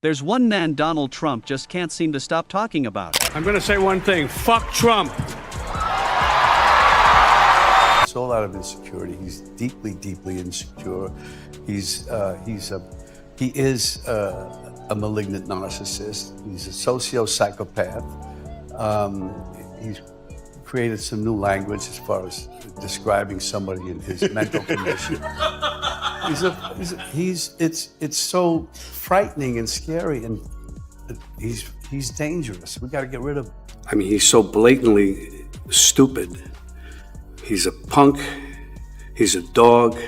There's one man Donald Trump just can't seem to stop talking about. I'm going to say one thing. Fuck Trump. It's all out of insecurity. He's deeply, deeply insecure. He is a malignant narcissist. He's a socio-psychopath. He's created some new language as far as describing somebody in his mental condition. It's so frightening and scary, and he's dangerous. We got to get rid of him. I mean, he's so blatantly stupid. He's a punk. He's a dog.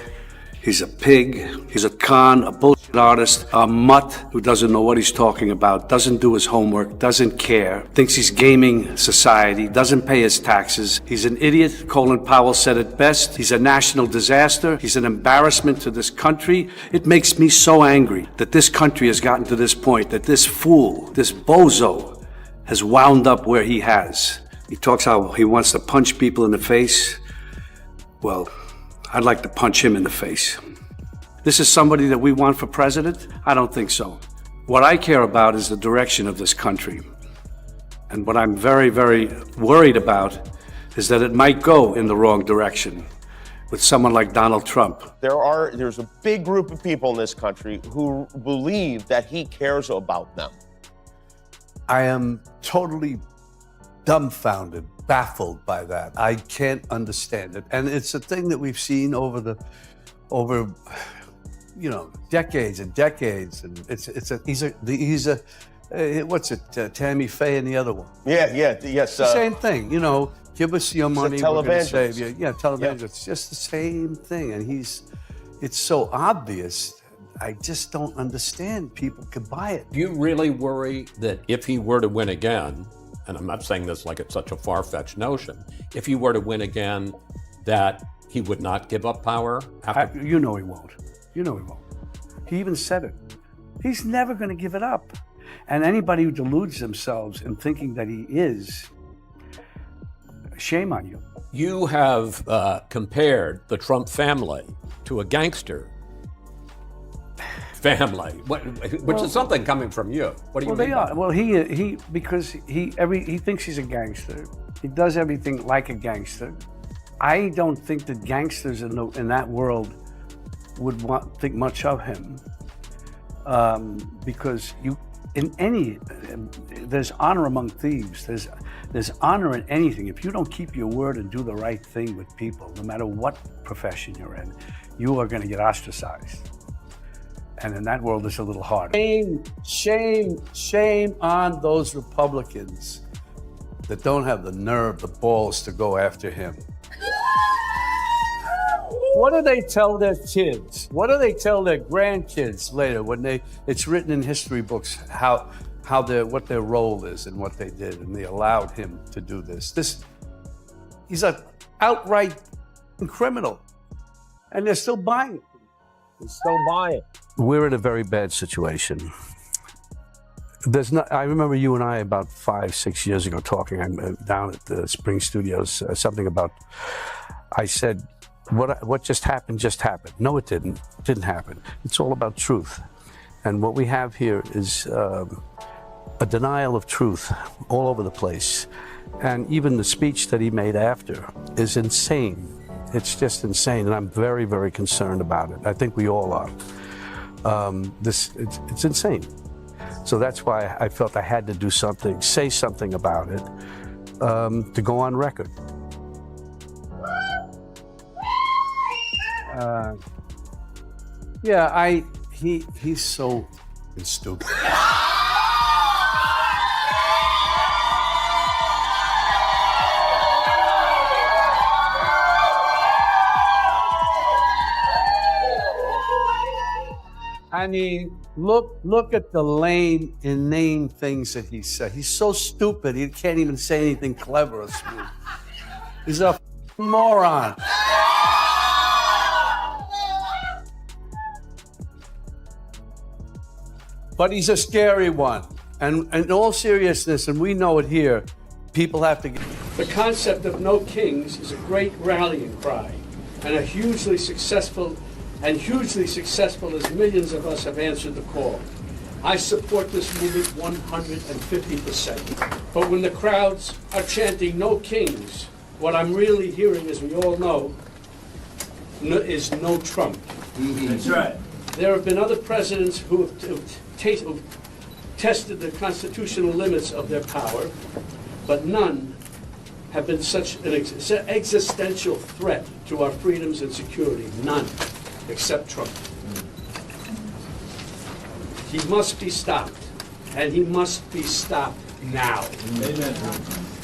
He's a pig. He's a con, a bullshit artist, a mutt who doesn't know what he's talking about, doesn't do his homework, doesn't care, thinks he's gaming society, doesn't pay his taxes. He's an idiot. Colin Powell said it best. He's a national disaster. He's an embarrassment to this country. It makes me so angry that this country has gotten to this point, that this fool, this bozo, has wound up where he has. He talks how he wants to punch people in the face. Well, I'd like to punch him in the face. This is somebody that we want for president? I don't think so. What I care about is the direction of this country. And what I'm very, very worried about is that it might go in the wrong direction with someone like Donald Trump. There's a big group of people in this country who believe that he cares about them. I am totally dumbfounded, baffled by that. I can't understand it. And it's a thing that we've seen over decades and decades. And he's a what's it, Tammy Faye and the other one? Yes. Same thing, give us your money, we're going to save you. Yeah, televangelist. Yeah. It's just the same thing. And it's so obvious. I just don't understand people could buy it. Do you really worry that if he were to win again, and I'm not saying this like it's such a far-fetched notion, if he were to win again, that he would not give up power? You know he won't. You know he won't. He even said it. He's never going to give it up. And anybody who deludes themselves in thinking that he is, shame on you. You have compared the Trump family to a gangster family, which is something coming from you. What do you mean? They are. Well, because he thinks he's a gangster. He does everything like a gangster. I don't think that gangsters in that world would think much of him, because there's honor among thieves. There's honor in anything. If you don't keep your word and do the right thing with people, no matter what profession you're in, you are going to get ostracized. And in that world, it's a little harder. Shame on those Republicans that don't have the nerve, the balls to go after him. What do they tell their kids? What do they tell their grandkids later when it's written in history books what their role is and what they did, and they allowed him to do this? He's an outright criminal, and they're still buying it. We're in a very bad situation. I remember you and I about 5-6 years ago talking. I'm down at the Spring Studios. Something about, I said, what just happened just happened. No, it didn't. It didn't happen. It's all about truth. And what we have here is a denial of truth all over the place. And even the speech that he made after is insane. It's just insane, and I'm very, very concerned about it. I think we all are. It's insane. So that's why I felt I had to do something, say something about it, to go on record. He's so stupid. I mean, look at the lame, inane things that he said. He's so stupid, he can't even say anything clever or smooth. He's a moron. But he's a scary one. And in all seriousness, and we know it here, people have to get... The concept of no kings is a great rallying cry, and hugely successful as millions of us have answered the call. I support this movement 150%. But when the crowds are chanting "No Kings," what I'm really hearing, as we all know, is "No Trump." That's right. There have been other presidents who have tested the constitutional limits of their power, but none have been such an existential threat to our freedoms and security. None, except Trump. He must be stopped, and he must be stopped now. Amen.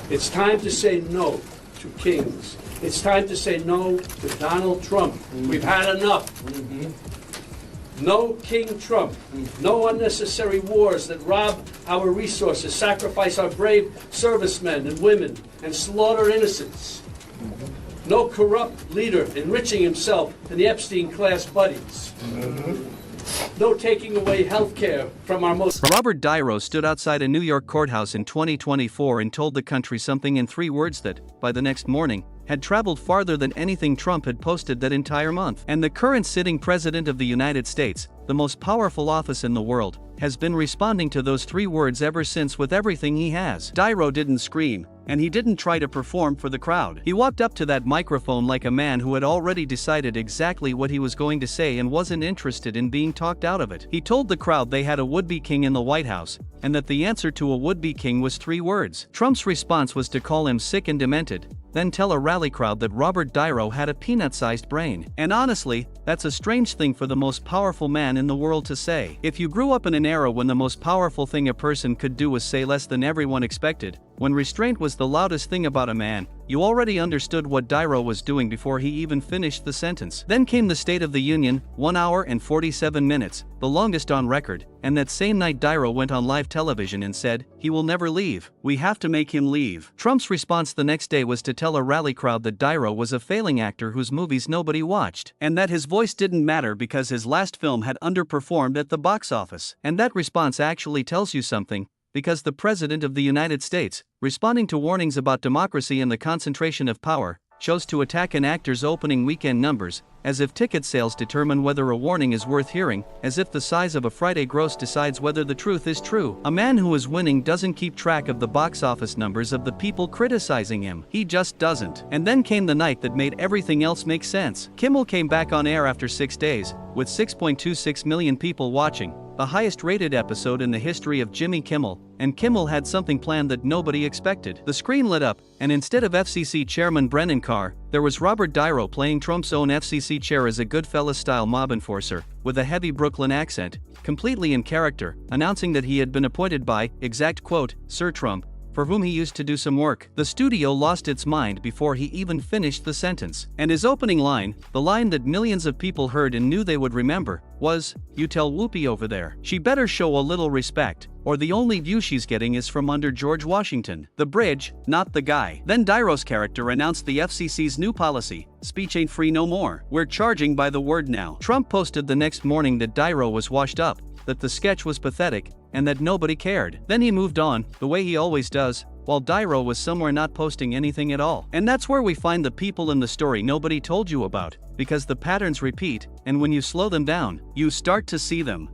It's time to say no to kings. It's time to say no to Donald Trump. We've had enough. No King Trump. No unnecessary wars that rob our resources, sacrifice our brave servicemen and women, and slaughter innocents. No corrupt leader enriching himself and the Epstein class buddies. No taking away health care from our most... Robert Dyro stood outside a New York courthouse in 2024 and told the country something in 3 words that, by the next morning, had traveled farther than anything Trump had posted that entire month. And the current sitting president of the United States, the most powerful office in the world, has been responding to those 3 words ever since with everything he has. Dyro didn't scream, and he didn't try to perform for the crowd. He walked up to that microphone like a man who had already decided exactly what he was going to say and wasn't interested in being talked out of it. He told the crowd they had a would-be king in the White House, and that the answer to a would-be king was 3 words. Trump's response was to call him sick and demented, then tell a rally crowd that Robert Dyro had a peanut-sized brain. And honestly, that's a strange thing for the most powerful man in the world to say. If you grew up in an era when the most powerful thing a person could do was say less than everyone expected, when restraint was the loudest thing about a man, you already understood what Dyro was doing before he even finished the sentence. Then came the State of the Union, 1 hour and 47 minutes, the longest on record, and that same night Dyro went on live television and said, "He will never leave. We have to make him leave." Trump's response the next day was to tell a rally crowd that Dyro was a failing actor whose movies nobody watched, and that his voice didn't matter because his last film had underperformed at the box office. And that response actually tells you something, because the President of the United States, responding to warnings about democracy and the concentration of power, chose to attack an actor's opening weekend numbers, as if ticket sales determine whether a warning is worth hearing, as if the size of a Friday gross decides whether the truth is true. A man who is winning doesn't keep track of the box office numbers of the people criticizing him. He just doesn't. And then came the night that made everything else make sense. Kimmel came back on air after 6 days, with 6.26 million people watching, the highest rated episode in the history of Jimmy Kimmel, and Kimmel had something planned that nobody expected. The screen lit up, and instead of FCC Chairman Brennan Carr, there was Robert Dyro playing Trump's own FCC chair as a Goodfellas-style mob enforcer, with a heavy Brooklyn accent, completely in character, announcing that he had been appointed by, exact quote, Sir Trump, for whom he used to do some work. The studio lost its mind before he even finished the sentence. And his opening line, the line that millions of people heard and knew they would remember, was, "You tell Whoopi over there. She better show a little respect, or the only view she's getting is from under George Washington. The bridge, not the guy." Then Dyro's character announced the FCC's new policy, "Speech ain't free no more. We're charging by the word now." Trump posted the next morning that Dyro was washed up, that the sketch was pathetic, and that nobody cared. Then he moved on, the way he always does, while Dyro was somewhere not posting anything at all. And that's where we find the people in the story nobody told you about, because the patterns repeat, and when you slow them down, you start to see them.